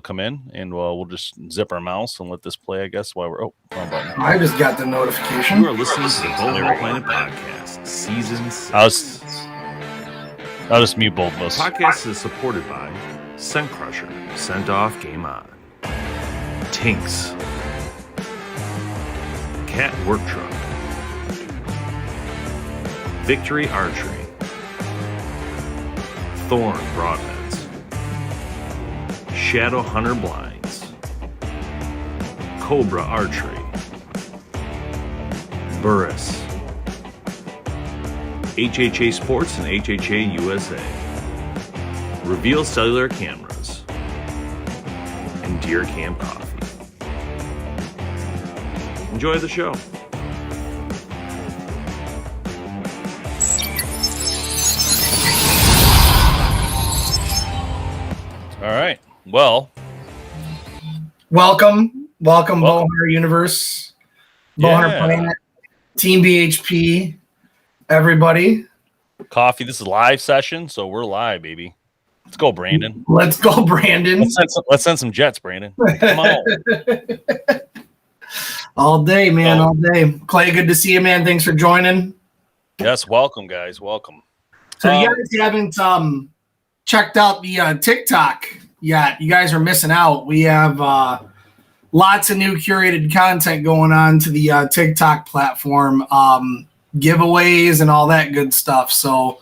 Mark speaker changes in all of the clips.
Speaker 1: come in, and we'll just zip our mouse and let this play, I guess, while we're... Oh, wrong button.
Speaker 2: I just got the notification.
Speaker 3: You are listening to the BowHunterPlanet podcast, Season 6.
Speaker 1: I'll just mute both of us.
Speaker 3: The podcast is supported by Scent Crusher, Scent Off, Game On, Tinks, Cat Work Truck, Victory Archery, Thorn Broadheads, Shadow Hunter Blinds, Cobra Archery, Burris, HHA Sports and HHA USA, Reveal Cellular Cameras, and Deer Camp Coffee. Enjoy the show.
Speaker 1: All right. Well,
Speaker 2: welcome, Bowhunter Universe, BowHunterPlanet, Team BHP, everybody.
Speaker 1: Coffee. This is a live session, so we're live, baby. Let's go, Brandon.
Speaker 2: Let's go, Brandon.
Speaker 1: Let's send some jets, Brandon. Come on.
Speaker 2: All day, man, all day. Clay, good to see you, man. Thanks for joining.
Speaker 1: Yes, welcome, guys. Welcome.
Speaker 2: So you guys haven't checked out the TikTok yet. You guys are missing out. We have lots of new curated content going on to the TikTok platform, giveaways and all that good stuff. So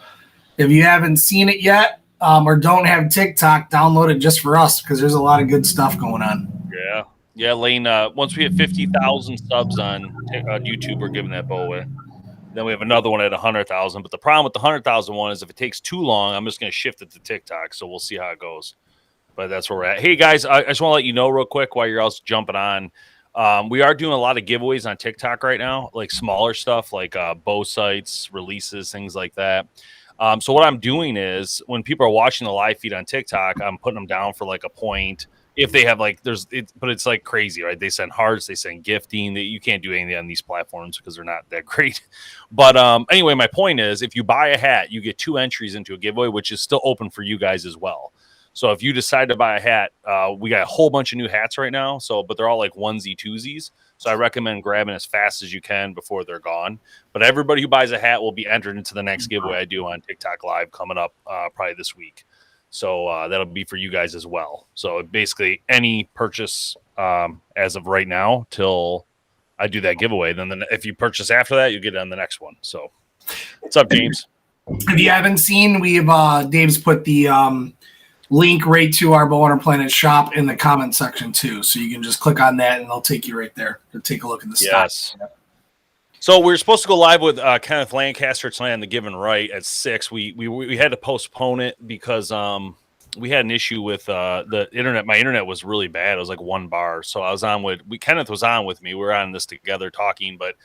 Speaker 2: if you haven't seen it yet or don't have TikTok, download it just for us because there's a lot of good stuff going on.
Speaker 1: Yeah, Lane, once we have 50,000 subs on YouTube, we're giving that bow away. Then we have another one at 100,000. But the problem with the 100,000 one is if it takes too long, I'm just going to shift it to TikTok. So we'll see how it goes. But that's where we're at. Hey, guys, I just want to let you know real quick while you're else jumping on. We are doing a lot of giveaways on TikTok right now, like smaller stuff like bow sights, releases, things like that. So what I'm doing is when people are watching the live feed on TikTok, I'm putting them down for like a point. If they have but it's like crazy, right? They send hearts, they send gifting. You can't do anything on these platforms because they're not that great. But anyway, my point is if you buy a hat, you get 2 entries into a giveaway, which is still open for you guys as well. So if you decide to buy a hat, we got a whole bunch of new hats right now. But they're all like onesie twosies. So I recommend grabbing as fast as you can before they're gone. But everybody who buys a hat will be entered into the next giveaway I do on TikTok Live coming up probably this week. So that'll be for you guys as well. So basically any purchase as of right now till I do that giveaway. Then if you purchase after that, you get it on the next one. So what's up, James?
Speaker 2: If you haven't seen, Dave's put the link right to our BowHunterPlanet shop in the comment section too. So you can just click on that and they'll take you right there to take a look at the stock.
Speaker 1: Yes. So we were supposed to go live with Kenneth Lancaster tonight on the Given Right at 6. We had to postpone it because we had an issue with the internet. My internet was really bad. It was like 1 bar. So I was on with Kenneth was on with me. We were on this together talking, but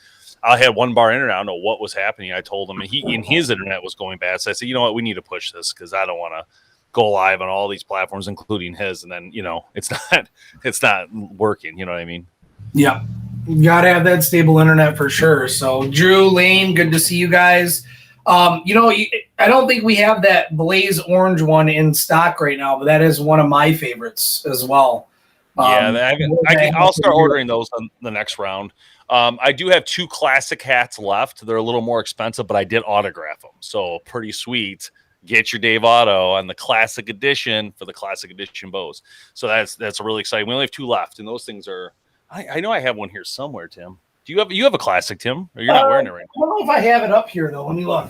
Speaker 1: I had 1 bar internet. I don't know what was happening. I told him, and his internet was going bad. So I said, you know what, we need to push this because I don't want to go live on all these platforms, including his, and then it's not working. You know what I mean?
Speaker 2: Yeah. You got to have that stable internet for sure. So, Drew, Lane, good to see you guys. I don't think we have that Blaze Orange one in stock right now, but that is one of my favorites as well.
Speaker 1: I'll start ordering those on the next round. I do have 2 classic hats left. They're a little more expensive, but I did autograph them. So, pretty sweet. Get your Dave Otto on the classic edition for the classic edition bows. So, that's really exciting. We only have 2 left, and those things are... I know I have one here somewhere, Tim. Do you have a classic, Tim? Or you're not wearing it right now?
Speaker 2: I don't know if I have it up here though. Let me look.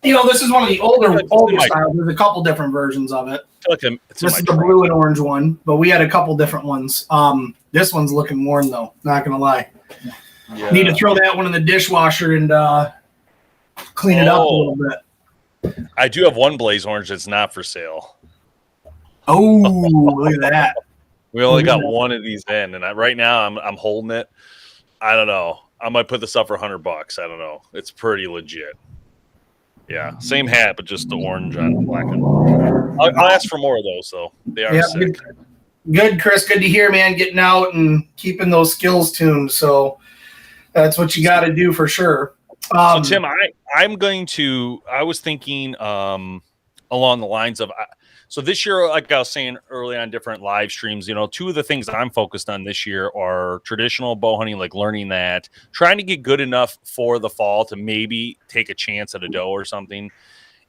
Speaker 2: This is one of the older styles. There's a couple different versions of it. This is the blue and orange one, but we had a couple different ones. This one's looking worn though. Not gonna lie. Yeah. Need to throw that one in the dishwasher and clean it up a little bit.
Speaker 1: I do have one Blaze Orange that's not for sale.
Speaker 2: Oh, look at that.
Speaker 1: We only got one of these in, and right now I'm holding it. I don't know. I might put this up for $100. I don't know. It's pretty legit. Yeah, same hat, but just the orange on black and orange. I'll ask for more of those, though. They are sick.
Speaker 2: Good, Chris. Good to hear, man. Getting out and keeping those skills tuned. So that's what you got to do for sure.
Speaker 1: So Tim, I was thinking along the lines of. So this year, like I was saying early on different live streams, you know, two of the things I'm focused on this year are traditional bow hunting, like learning that, trying to get good enough for the fall to maybe take a chance at a doe or something.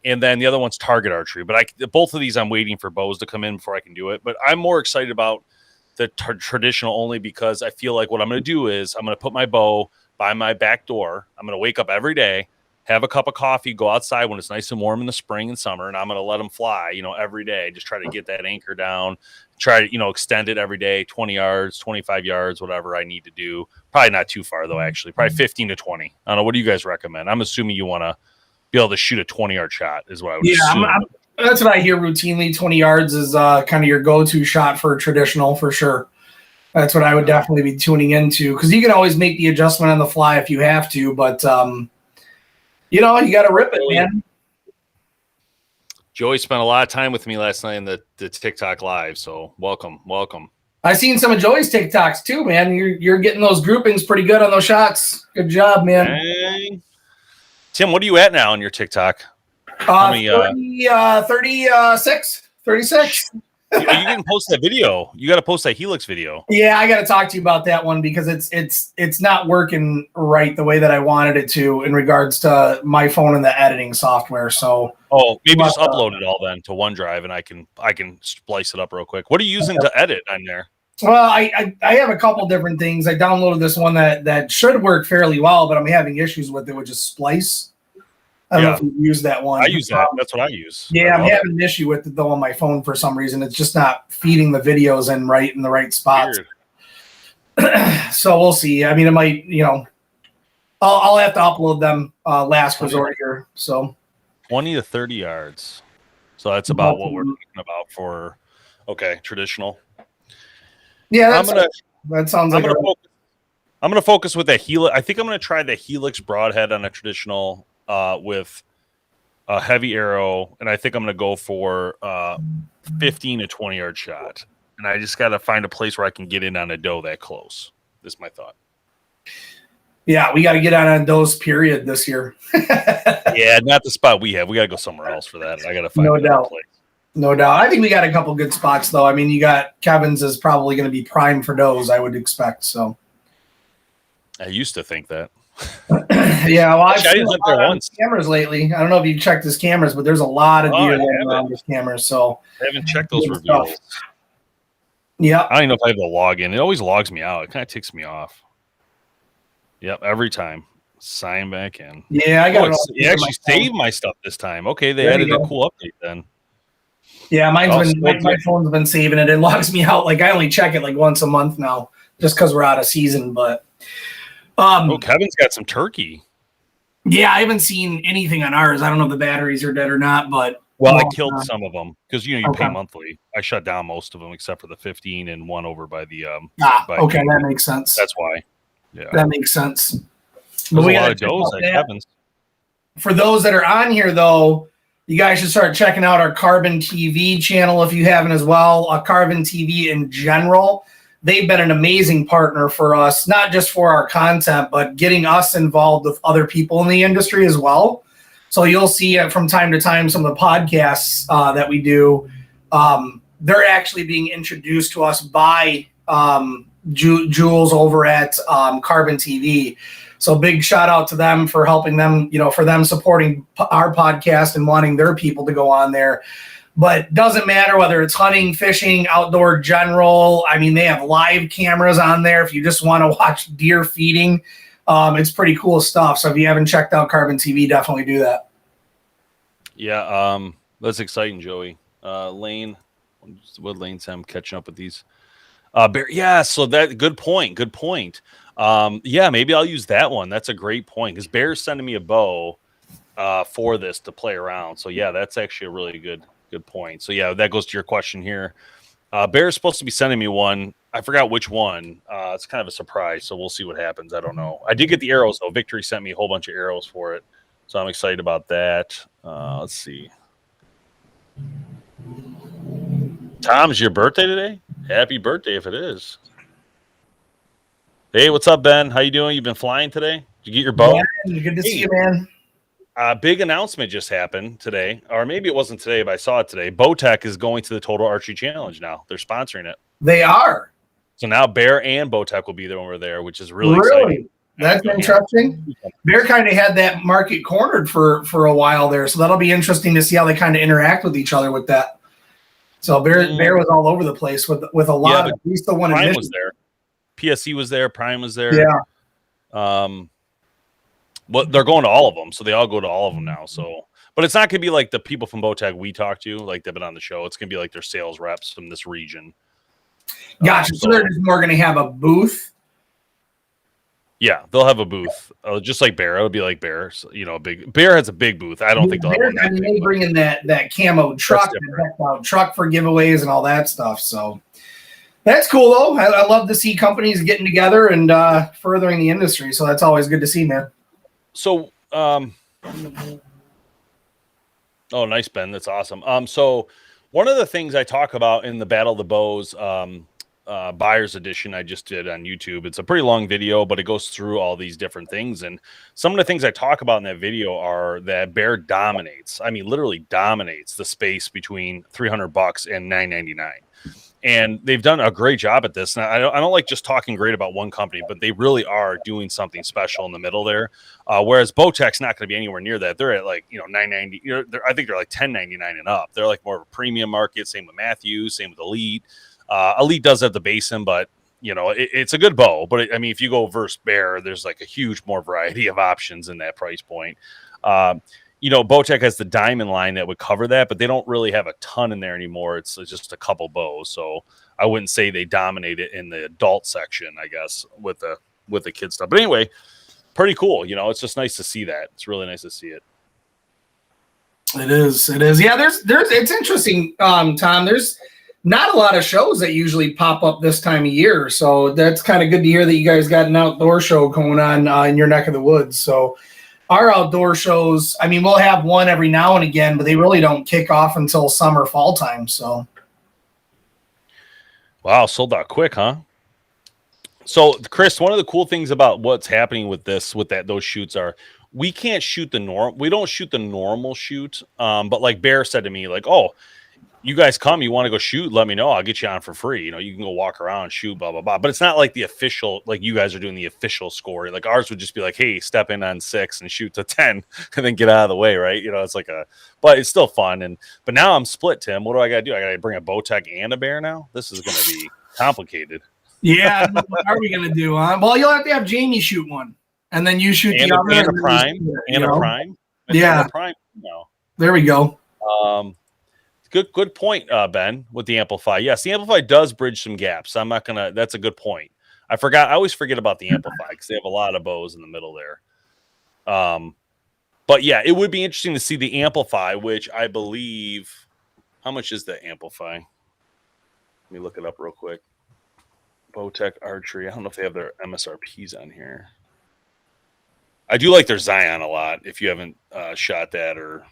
Speaker 1: And then the other one's target archery. But both of these, I'm waiting for bows to come in before I can do it. But I'm more excited about the traditional only because I feel like what I'm going to do is I'm going to put my bow by my back door. I'm going to wake up every day, have a cup of coffee, go outside when it's nice and warm in the spring and summer, and I'm going to let them fly, you know, every day. Just try to get that anchor down, try to, you know, extend it every day, 20 yards, 25 yards, whatever I need to do. Probably not too far, though, actually. Probably 15 to 20. I don't know. What do you guys recommend? I'm assuming you want to be able to shoot a 20-yard shot is what I would assume.
Speaker 2: That's what I hear routinely. 20 yards is kind of your go-to shot for traditional, for sure. That's what I would definitely be tuning into because you can always make the adjustment on the fly if you have to, but you know, you got to rip it, man.
Speaker 1: Joey spent a lot of time with me last night in the TikTok live, so welcome.
Speaker 2: I seen some of Joey's TikToks too, man. You're getting those groupings pretty good on those shots. Good job, man.
Speaker 1: Dang. Tim, what are you at now on your TikTok?
Speaker 2: 36.
Speaker 1: You didn't post that video. You got to post that Helix video.
Speaker 2: Yeah, I got to talk to you about that one because it's not working right the way that I wanted it to in regards to my phone and the editing software. So,
Speaker 1: maybe just upload it all then to OneDrive, and I can splice it up real quick. What are you using to edit on there?
Speaker 2: Well, I have a couple different things. I downloaded this one that should work fairly well, but I'm having issues with it, which is Splice. I don't know if you use that one.
Speaker 1: I use that. That's what I use.
Speaker 2: Yeah, I'm having an issue with it though on my phone for some reason. It's just not feeding the videos in the right spots. So we'll see. I mean, it might, you know, I'll have to upload them last resort here. So
Speaker 1: 20 to 30 yards. So that's about what we're talking about for traditional.
Speaker 2: Yeah, that sounds like
Speaker 1: I'm gonna focus with that Helix. I think I'm gonna try the Helix broadhead on a traditional with a heavy arrow, and I think I'm gonna go for 15 to 20 yard shot. And I just gotta find a place where I can get in on a doe that close. This is my thought.
Speaker 2: Yeah, we got to get out on does period this year.
Speaker 1: Yeah, not the spot we have. We got to go somewhere else for that. I got to find
Speaker 2: another
Speaker 1: place.
Speaker 2: No doubt. I think we got a couple good spots, though. I mean, you got Kevin's is probably going to be prime for does, I would expect. So,
Speaker 1: I used to think that.
Speaker 2: Yeah, well, I've seen
Speaker 1: a lot
Speaker 2: of cameras lately. I don't know if you checked his cameras, but there's a lot of deer around his cameras. So,
Speaker 1: I haven't checked those reviews.
Speaker 2: Yeah,
Speaker 1: I don't even know if I have the login. It always logs me out. It kind of ticks me off. Yep, every time. Sign back in.
Speaker 2: Yeah, I got it.
Speaker 1: You actually saved my stuff this time. Okay, they added a cool update then.
Speaker 2: Yeah, my phone's been saving it. It logs me out. Like I only check it like once a month now, just because we're out of season. But
Speaker 1: Kevin's got some turkey.
Speaker 2: Yeah, I haven't seen anything on ours. I don't know if the batteries are dead or not, but
Speaker 1: I killed some of them because you pay monthly. I shut down most of them except for the 15 and one over by the
Speaker 2: that makes sense.
Speaker 1: That's why. Yeah,
Speaker 2: that makes sense.
Speaker 1: But we got those like Kevin's.
Speaker 2: For those that are on here, though, you guys should start checking out our Carbon TV channel if you haven't as well. Carbon TV in general, they've been an amazing partner for us, not just for our content, but getting us involved with other people in the industry as well. So you'll see from time to time some of the podcasts that we do. They're actually being introduced to us by Jules over at Carbon TV. So big shout out to them for helping them, for them supporting our podcast and wanting their people to go on there. But doesn't matter whether it's hunting, fishing, outdoor general. I mean, they have live cameras on there if you just want to watch deer feeding. It's pretty cool stuff. So if you haven't checked out Carbon TV, definitely do that. Yeah,
Speaker 1: that's exciting, Joey. Lane, what Lane said, I'm catching up with these. So that good point. Maybe I'll use that one. That's a great point because Bear's sending me a bow for this to play around. So yeah, that's actually a really good point. So yeah, that goes to your question here. Bear's supposed to be sending me one. I forgot which one. It's kind of a surprise, so we'll see what happens. I don't know. I did get the arrows though. Victory sent me a whole bunch of arrows for it, so I'm excited about that. Let's see. Tom, is your birthday today? Happy birthday if it is. Hey, what's up, Ben? How you doing? You been flying today? Did you get your bow?
Speaker 2: Yeah, good to see you, man.
Speaker 1: A big announcement just happened today, or maybe it wasn't today, but I saw it today. Bowtech is going to the Total Archery Challenge now. They're sponsoring it.
Speaker 2: They are.
Speaker 1: So now Bear and Bowtech will be there when we're there, which is really exciting.
Speaker 2: That's interesting. Bear kind of had that market cornered for a while there, so that'll be interesting to see how they kind of interact with each other with that. So Bear was all over the place with a lot. At least the one
Speaker 1: Prime was there. PSE was there. Prime was there.
Speaker 2: Yeah.
Speaker 1: Well, they're going to all of them, so they all go to all of them now. So, but it's not going to be like the people from Bowtech we talked to, like they've been on the show. It's going to be like their sales reps from this region.
Speaker 2: Gotcha. So they're just more going to have a booth.
Speaker 1: Yeah, they'll have a booth, just like Bear. It'll be like Bear. So, big Bear has a big booth. I don't think they'll have one.
Speaker 2: I mean, they bring in that camo truck, truck for giveaways and all that stuff. So that's cool, though. I love to see companies getting together and furthering the industry. So that's always good to see, man.
Speaker 1: So, oh, nice, Ben. That's awesome. So one of the things I talk about in the Battle of the Bows buyer's edition I just did on YouTube, it's a pretty long video, but it goes through all these different things. And some of the things I talk about in that video are that Bear dominates. I mean, literally dominates the space between $300 and $999. And they've done a great job at this. And I don't like just talking great about one company, but they really are doing something special in the middle there. Whereas Bowtech's not going to be anywhere near that. They're at like, $990. I think they're like $1099 and up. They're like more of a premium market. Same with Matthews, same with Elite. Elite does have the basin, but it's a good bow. But if you go versus Bear, there's like a huge more variety of options in that price point. Bowtech has the diamond line that would cover that, but they don't really have a ton in there anymore. It's just a couple bows. So I wouldn't say they dominate it in the adult section, I guess, with the kid stuff. But anyway, pretty cool. It's just nice to see that. It's really nice to see it.
Speaker 2: It is. Yeah, it's interesting, Tom. There's not a lot of shows that usually pop up this time of year. So that's kind of good to hear that you guys got an outdoor show going on in your neck of the woods. So our outdoor shows, we'll have one every now and again, but they really don't kick off until summer, fall time. So,
Speaker 1: wow, sold out quick, huh? So, Chris, one of the cool things about what's happening with those shoots are we can't shoot we don't shoot the normal shoot. But like Bear said to me, like, oh, you guys come, you want to go shoot, let me know. I'll get you on for free. You can go walk around, shoot, blah, blah, blah. But it's not like the official, like you guys are doing the official score. Like ours would just be like, hey, step in on 6 and shoot to 10 and then get out of the way, right? It's like but it's still fun. But now I'm split, Tim. What do I got to do? I got to bring a Bowtech and a Bear now? This is going to be complicated.
Speaker 2: Yeah, what are we going to do? Well, you'll have to have Jamie shoot one. And then you shoot the other.
Speaker 1: And a prime. And a prime.
Speaker 2: Yeah.
Speaker 1: Prime.
Speaker 2: There we go.
Speaker 1: Good point, Ben, with the amplify. Yes, the amplify does bridge some gaps. That's a good point. I always forget about the amplify because they have a lot of bows in the middle there. But yeah, it would be interesting to see the amplify, which I believe, how much is the amplify? Let me look it up real quick. Bowtech Archery. I don't know if they have their MSRPs on here. I do like their Zion a lot. If you haven't shot that or...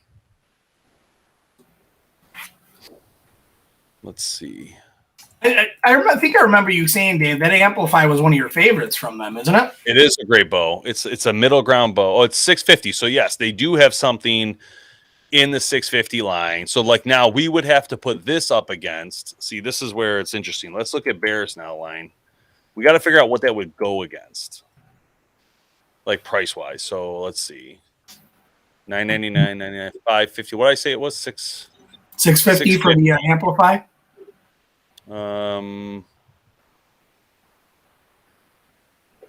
Speaker 1: Let's see.
Speaker 2: I think I remember you saying, Dave, that amplify was one of your favorites from them, isn't it?
Speaker 1: It is a great bow. It's a middle ground bow. Oh, it's 650. So yes, they do have something in the 650 line. So like now we would have to put this up against. See, this is where it's interesting. Let's look at Bear's now line. We got to figure out what that would go against, like price wise. So let's see, $999, $999, $550. What did I say it was? $650
Speaker 2: for the amplify.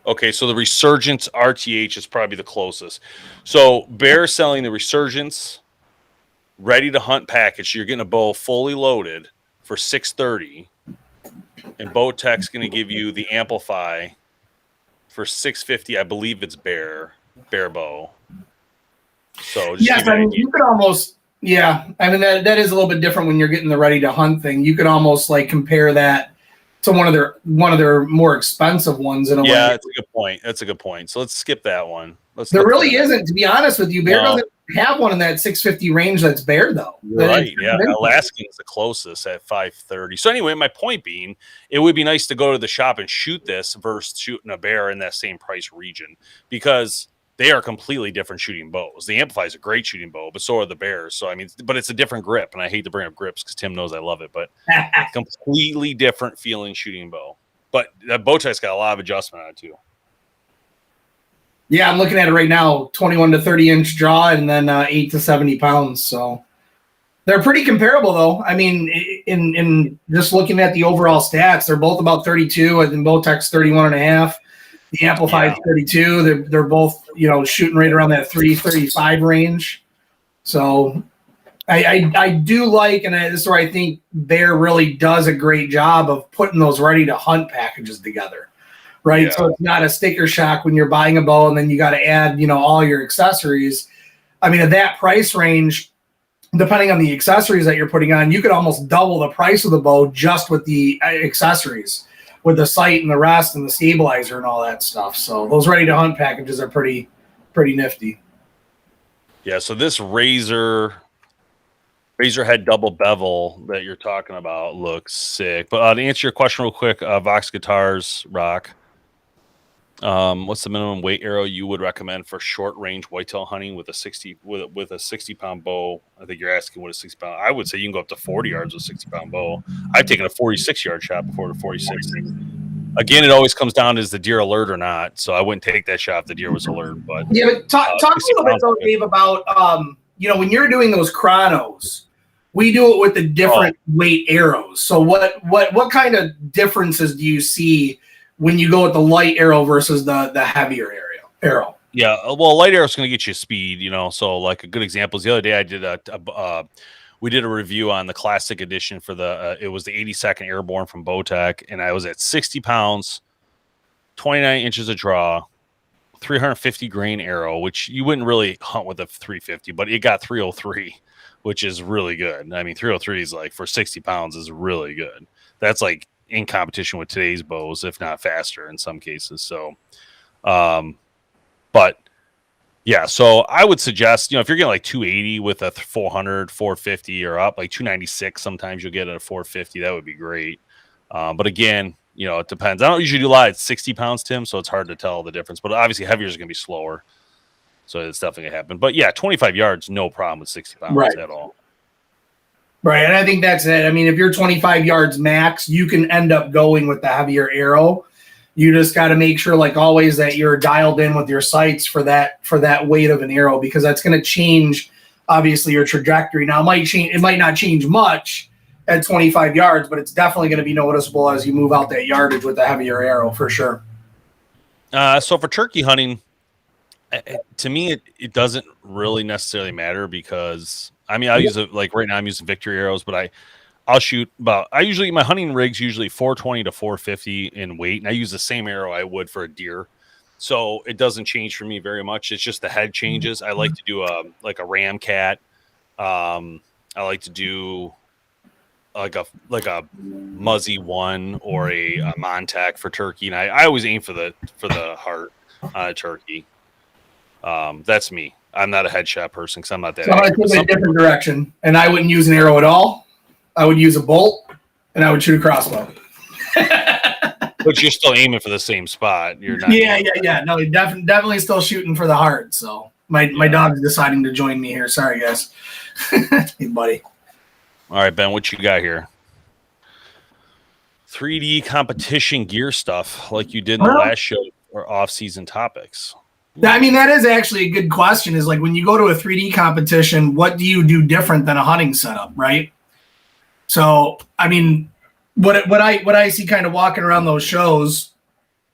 Speaker 1: Okay, so the Resurgence RTH is probably the closest. So Bear selling the Resurgence ready to hunt package. So you're getting a bow fully loaded for $630, and Bowtech's going to give you the amplify for $650. I believe it's Bear bow. So
Speaker 2: yes, you could almost. Yeah, that is a little bit different when you're getting the ready to hunt thing. You could almost like compare that to one of their more expensive ones in a way.
Speaker 1: Yeah, that's a good point. So let's skip that one.
Speaker 2: There really isn't, to be honest with you. Bear doesn't have one in that 650 range that's Bear though.
Speaker 1: Right, yeah. Alaskan is the closest at 530. So anyway, my point being, it would be nice to go to the shop and shoot this versus shooting a Bear in that same price region, because they are completely different shooting bows. The Amplify is a great shooting bow, but so are the Bears. So, I mean, but it's a different grip, and I hate to bring up grips because Tim knows I love it, but completely different feeling shooting bow. But that Bowtech's got a lot of adjustment on it, too.
Speaker 2: Yeah, I'm looking at it right now, 21 to 30-inch draw, and then 8 to 70 pounds. So they're pretty comparable, though. I mean, in just looking at the overall stats, they're both about 32. I think Bowtech's 31.5. The Amplify is 32. They're both, shooting right around that 335 range. So I do like, and this is where I think Bear really does a great job of putting those ready to hunt packages together, right? Yeah. So it's not a sticker shock when you're buying a bow and then you got to add, all your accessories. I mean, at that price range, depending on the accessories that you're putting on, you could almost double the price of the bow just with the accessories, with the sight and the rest and the stabilizer and all that stuff. So those ready to hunt packages are pretty nifty.
Speaker 1: Yeah. So this Razor head double bevel that you're talking about looks sick. But to answer your question real quick, Voxguitarsrock, what's the minimum weight arrow you would recommend for short range whitetail hunting with a 60-pound bow? I think you're asking what a 60-pound. I would say you can go up to 40 yards with a 60-pound bow. I've taken a 46-yard shot before to 46. Again, it always comes down to is the deer alert or not. So I wouldn't take that shot if the deer was alert. But
Speaker 2: yeah, but talk a little bit though, Dave, about when you're doing those chronos, we do it with the different weight arrows. So what kind of differences do you see when you go with the light arrow versus the heavier arrow?
Speaker 1: Yeah, well, a light arrow is going to get you speed, So like a good example is the other day I did we did a review on the classic edition for it was the 82nd Airborne from Bowtech, and I was at 60 pounds, 29 inches of draw, 350 grain arrow, which you wouldn't really hunt with a 350, but it got 303, which is really good. I mean, 303 is like for 60 pounds is really good. That's like in competition with today's bows, if not faster in some cases. So, but yeah, so I would suggest, if you're getting like 280 with a 400, 450 or up, like 296, sometimes you'll get at a 450. That would be great. But again, it depends. I don't usually do a lot at 60 pounds, Tim, so it's hard to tell the difference. But obviously, heavier is going to be slower. So it's definitely going to happen. But yeah, 25 yards, no problem with 60 pounds at all.
Speaker 2: Right, and I think that's it. I mean, if you're 25 yards max, you can end up going with the heavier arrow. You just got to make sure, like always, that you're dialed in with your sights for that weight of an arrow, because that's going to change, obviously, your trajectory. Now, it might not change much at 25 yards, but it's definitely going to be noticeable as you move out that yardage with the heavier arrow for sure.
Speaker 1: So for turkey hunting, to me, it doesn't really necessarily matter because, I mean, I'll use it like right now I'm using Victory arrows, but I'll shoot my hunting rig's usually 420 to 450 in weight, and I use the same arrow I would for a deer. So it doesn't change for me very much. It's just the head changes. I like to do a ram cat. I like to do like a Muzzy 1 or a Montag for turkey, and I always aim for the heart on a turkey. That's me. I'm not a headshot person because I'm not that.
Speaker 2: So I took a different direction, and I wouldn't use an arrow at all. I would use a bolt, and I would shoot a crossbow.
Speaker 1: But you're still aiming for the same spot. You're not.
Speaker 2: Yeah. No, definitely still shooting for the heart. So my dog's deciding to join me here. Sorry, guys. Hey, buddy.
Speaker 1: All right, Ben, what you got here? 3D competition gear stuff like you did in the last show or off-season topics.
Speaker 2: I mean, that is actually a good question. Is like when you go to a 3D competition, what do you do different than a hunting setup, right? So, I mean, what I see kind of walking around those shows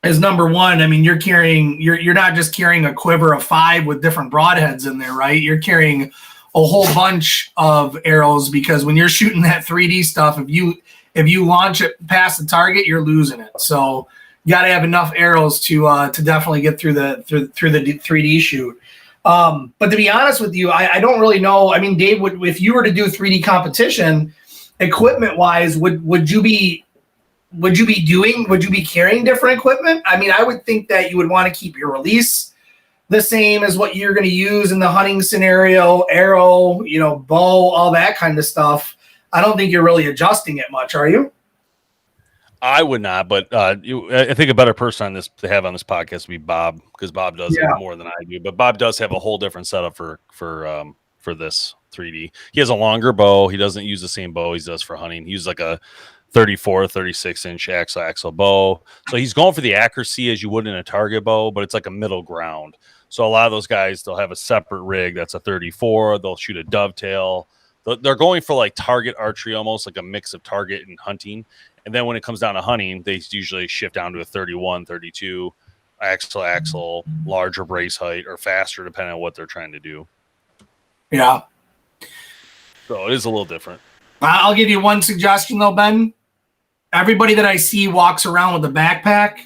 Speaker 2: is number one. I mean, you're not just carrying a quiver of 5 with different broadheads in there, right? You're carrying a whole bunch of arrows, because when you're shooting that 3D stuff, if you launch it past the target, you're losing it. So you got to have enough arrows to definitely get through the 3D shoot. But to be honest with you, I don't really know. I mean, Dave, if you were to do 3D competition, equipment wise, would you be carrying different equipment? I mean, I would think that you would want to keep your release the same as what you're going to use in the hunting scenario, arrow, bow, all that kind of stuff. I don't think you're really adjusting it much, are you?
Speaker 1: I would not, but I think a better person on this to have on this podcast would be Bob, because Bob does it more than I do. But Bob does have a whole different setup for this 3D. He has a longer bow. He doesn't use the same bow he does for hunting. He uses like a 34, 36 inch axle bow. So he's going for the accuracy as you would in a target bow, but it's like a middle ground. So a lot of those guys, they'll have a separate rig that's a 34. They'll shoot a dovetail. They're going for like target archery, almost like a mix of target and hunting. And then when it comes down to hunting, they usually shift down to a 31, 32, axle, larger brace height, or faster, depending on what they're trying to do.
Speaker 2: Yeah.
Speaker 1: So it is a little different.
Speaker 2: I'll give you one suggestion, though, Ben. Everybody that I see walks around with a backpack,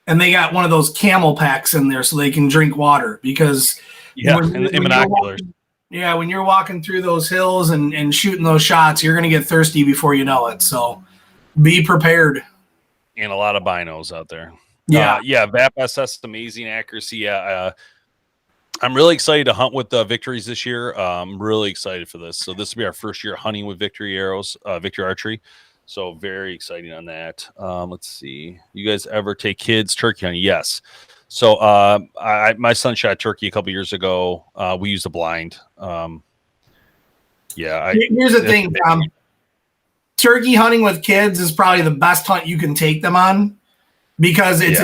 Speaker 2: and they got one of those camel packs in there so they can drink water. Because
Speaker 1: and binoculars.
Speaker 2: When you're walking through those hills and shooting those shots, you're going to get thirsty before you know it. So be prepared.
Speaker 1: And a lot of binos out there.
Speaker 2: Yeah.
Speaker 1: VAP SS, amazing accuracy. Yeah. I'm really excited to hunt with Victories this year. I'm really excited for this. So this will be our first year hunting with Victory arrows, Victory archery. So very exciting on that. Let's see. You guys ever take kids turkey hunting? Yes. So my son shot turkey a couple years ago. We used a blind.
Speaker 2: Here's the thing, Tom. Turkey hunting with kids is probably the best hunt you can take them on, because it's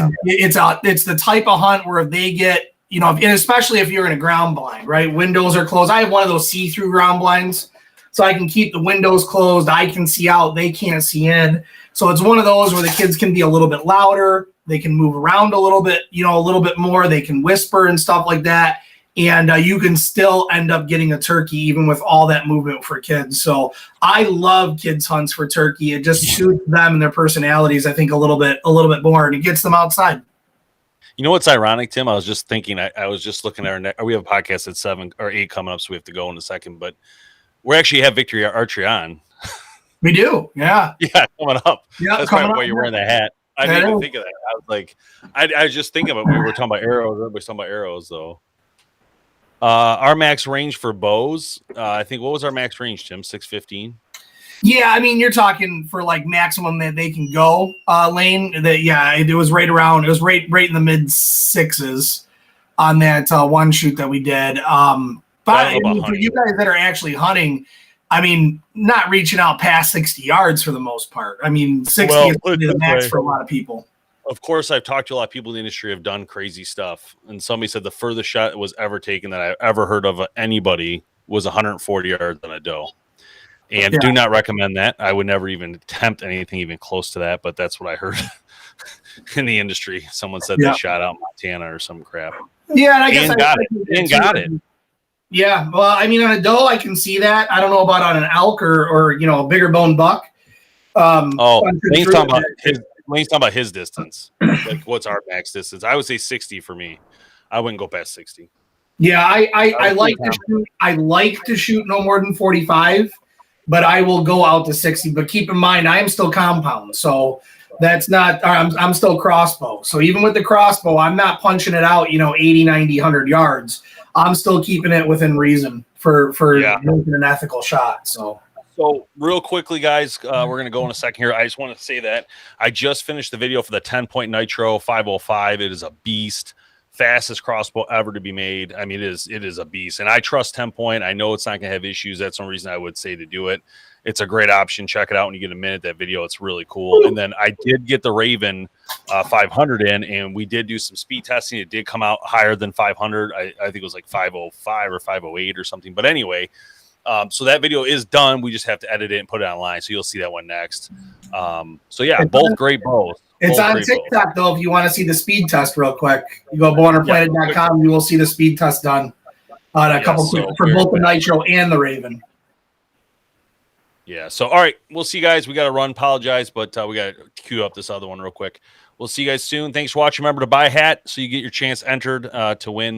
Speaker 2: the type of hunt where if they get, and especially if you're in a ground blind, right? Windows are closed. I have one of those see-through ground blinds, so I can keep the windows closed. I can see out. They can't see in. So it's one of those where the kids can be a little bit louder. They can move around a little bit, a little bit more. They can whisper and stuff like that. And you can still end up getting a turkey even with all that movement for kids. So I love kids hunts for turkey. It just suits them and their personalities, I think, a little bit more, and it gets them outside.
Speaker 1: You know what's ironic, Tim? I was just thinking. I was just looking at we have a podcast at 7 or 8 coming up, so we have to go in a second. But we actually have Victory Archery on.
Speaker 2: We do, yeah.
Speaker 1: Yeah, coming up.
Speaker 2: Yeah,
Speaker 1: that's probably why you're wearing the hat. I didn't even think of that. I was like, I was just thinking about we were talking about arrows. Everybody's talking about arrows, though. Our max range for bows, I think, what was our max range, Tim? 615?
Speaker 2: Yeah, I mean, you're talking for like maximum that they can go, Lane. It was right in the mid 6s on that one shoot that we did. But for you guys that are actually hunting, I mean, not reaching out past 60 yards for the most part. I mean, 60 is the max for a lot of people.
Speaker 1: Of course, I've talked to a lot of people in the industry who have done crazy stuff. And somebody said the furthest shot that was ever taken that I ever heard of anybody was 140 yards on a doe. And do not recommend that. I would never even attempt anything even close to that. But that's what I heard in the industry. Someone said they shot out Montana or some crap.
Speaker 2: Yeah, and I guess
Speaker 1: got it.
Speaker 2: Yeah, well, I mean, on a doe, I can see that. I don't know about on an elk or a bigger bone buck.
Speaker 1: Lane's talking about his distance. Like, what's our max distance? I would say 60 for me. I wouldn't go past 60.
Speaker 2: Yeah, I like to shoot. I like to shoot no more than 45, but I will go out to 60. But keep in mind, I am still compound, so that's not. I'm still crossbow. So even with the crossbow, I'm not punching it out. 80, 90, 100 yards. I'm still keeping it within reason for making an ethical shot. So
Speaker 1: real quickly, guys, we're going to go in a second here. I just want to say that I just finished the video for the 10-point Nitro 505. It is a beast. Fastest crossbow ever to be made. I mean, it is a beast. And I trust 10-point. I know it's not going to have issues. That's one reason I would say to do it. It's a great option. Check it out when you get a minute. That video, it's really cool. And then I did get the Raven 500 in, and we did do some speed testing. It did come out higher than 500. I think it was like 505 or 508 or something. But anyway, so that video is done. We just have to edit it and put it online. So you'll see that one next. Both great bows.
Speaker 2: It's on TikTok, though, if you want to see the speed test real quick. You go BowHunterPlanet.com, you will see the speed test done on for both the Nitro and the Raven.
Speaker 1: Yeah, so, all right, we'll see you guys. We got to run. Apologize, but we got to queue up this other one real quick. We'll see you guys soon. Thanks for watching. Remember to buy a hat so you get your chance entered to win